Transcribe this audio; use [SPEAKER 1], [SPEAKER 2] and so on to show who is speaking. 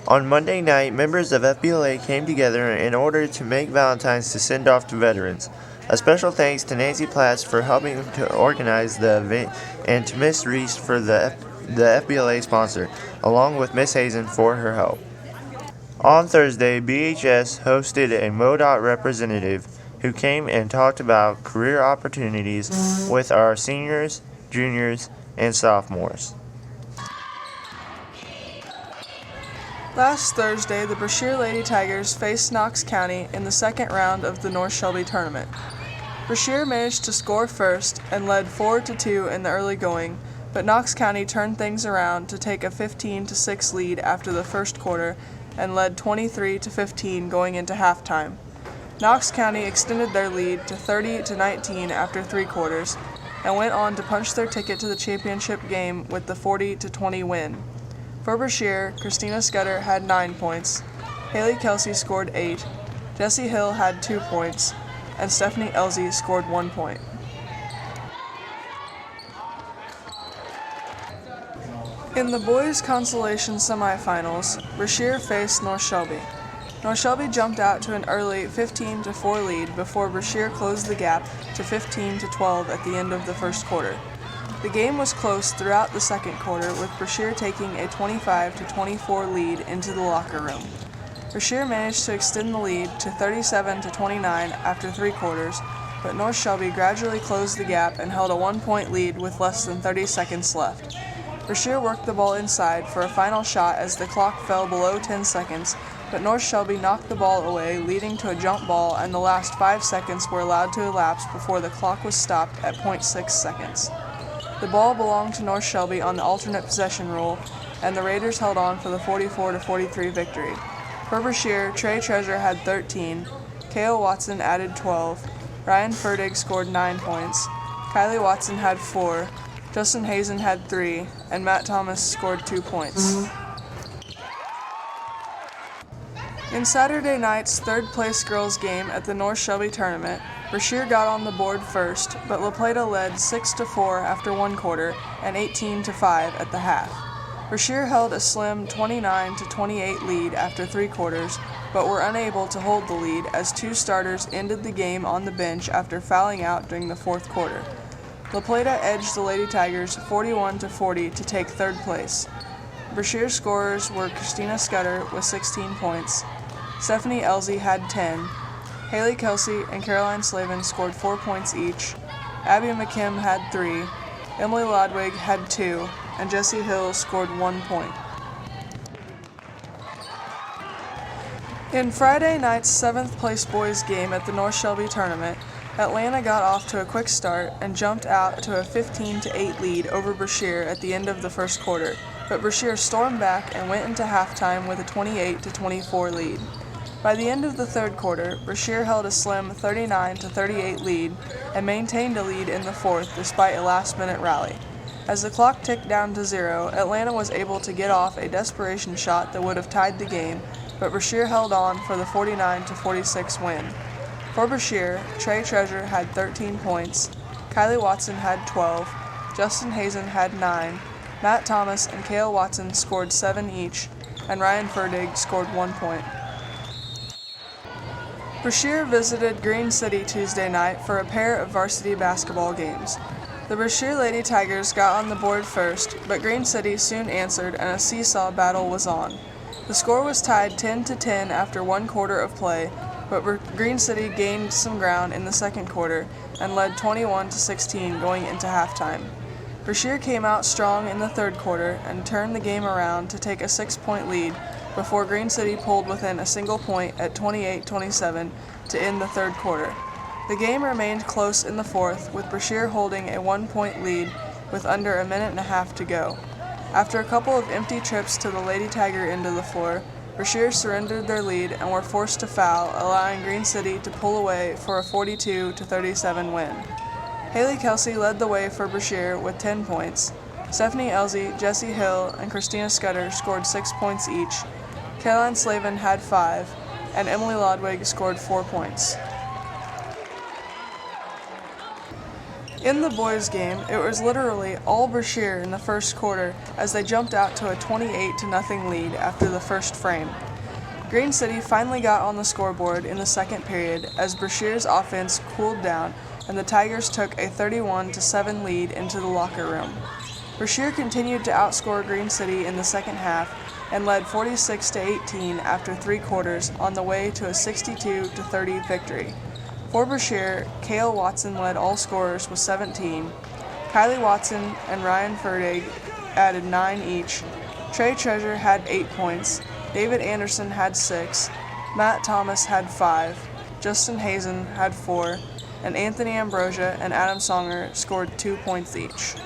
[SPEAKER 1] On Monday night, members of FBLA came together in order to make Valentine's to send off to veterans. A special thanks to Nancy Platts for helping to organize the event and to Miss Reese for the FBLA sponsor, along with Miss Hazen for her help. On Thursday, BHS hosted a MoDOT representative who came and talked about career opportunities with our seniors, juniors, and sophomores.
[SPEAKER 2] Last Thursday, the Brashear Lady Tigers faced Knox County in the second round of the North Shelby tournament. Brashear managed to score first and led 4-2 in the early going, but Knox County turned things around to take a 15-6 lead after the first quarter and led 23-15 going into halftime. Knox County extended their lead to 30-19 after 3 quarters and went on to punch their ticket to the championship game with the 40-20 win. For Brashear, Christina Scudder had 9 points, Haley Kelsey scored 8, Jessie Hill had 2 points, and Stephanie Elsie scored 1 point. In the boys' consolation semifinals, Brashear faced North Shelby. North Shelby jumped out to an early 15-4 lead before Brashear closed the gap to 15-12 at the end of the first quarter. The game was close throughout the second quarter, with Brashear taking a 25-24 lead into the locker room. Brashear managed to extend the lead to 37-29 after 3 quarters, but North Shelby gradually closed the gap and held a 1-point lead with less than 30 seconds left. Brashear worked the ball inside for a final shot as the clock fell below 10 seconds, but North Shelby knocked the ball away, leading to a jump ball, and the last 5 seconds were allowed to elapse before the clock was stopped at 0.6 seconds. The ball belonged to North Shelby on the alternate possession rule, and the Raiders held on for the 44-43 victory. For Brashear, Trey Treasure had 13, K.O. Watson added 12, Ryan Ferdig scored 9 points, Kylie Watson had 4, Justin Hazen had 3, and Matt Thomas scored 2 points. In Saturday night's third-place girls game at the North Shelby tournament, Brashear got on the board first, but La Plata led 6-4 after 1 quarter and 18-5 at the half. Brashear held a slim 29-28 lead after 3 quarters, but were unable to hold the lead as 2 starters ended the game on the bench after fouling out during the 4th quarter. La Plata edged the Lady Tigers 41-40 to take 3rd place. Brashear scorers were Christina Scudder with 16 points, Stephanie Elsie had 10, Haley Kelsey and Caroline Slavin scored 4 points each, Abby McKim had 3, Emily Lodwig had 2, and Jessie Hill scored 1 point. In Friday night's 7th place boys game at the North Shelby tournament, Atlanta got off to a quick start and jumped out to a 15-8 lead over Brashear at the end of the first quarter, but Brashear stormed back and went into halftime with a 28-24 lead. By the end of the 3rd quarter, Brashear held a slim 39-38 lead and maintained a lead in the 4th despite a last-minute rally. As the clock ticked down to 0, Atlanta was able to get off a desperation shot that would have tied the game, but Brashear held on for the 49-46 win. For Brashear, Trey Treasure had 13 points, Kylie Watson had 12, Justin Hazen had 9, Matt Thomas and Kale Watson scored 7 each, and Ryan Ferdig scored 1 point. Brashear visited Green City Tuesday night for a pair of varsity basketball games. The Brashear Lady Tigers got on the board first, but Green City soon answered and a seesaw battle was on. The score was tied 10-10 after 1 quarter of play, but Green City gained some ground in the 2nd quarter and led 21-16 going into halftime. Brashear came out strong in the 3rd quarter and turned the game around to take a 6-point lead before Green City pulled within a single point at 28-27 to end the 3rd quarter. The game remained close in the 4th, with Brashear holding a 1-point lead with under a minute and a half to go. After a couple of empty trips to the Lady Tiger end of the floor, Brashear surrendered their lead and were forced to foul, allowing Green City to pull away for a 42-37 win. Haley Kelsey led the way for Brashear with 10 points. Stephanie Elsie, Jessie Hill, and Christina Scudder scored 6 points each. Caroline Slavin had 5, and Emily Lodwig scored 4 points. In the boys' game, it was literally all Brashear in the first quarter as they jumped out to a 28-0 lead after the first frame. Green City finally got on the scoreboard in the second period as Brashear's offense cooled down and the Tigers took a 31-7 lead into the locker room. Brashear continued to outscore Green City in the second half and led 46-18 after 3 quarters on the way to a 62-30 victory. For Brashear, Cale Watson led all scorers with 17. Kylie Watson and Ryan Ferdig added 9 each. Trey Treasure had 8 points. David Anderson had 6. Matt Thomas had 5. Justin Hazen had 4. And Anthony Ambrosia and Adam Songer scored 2 points each.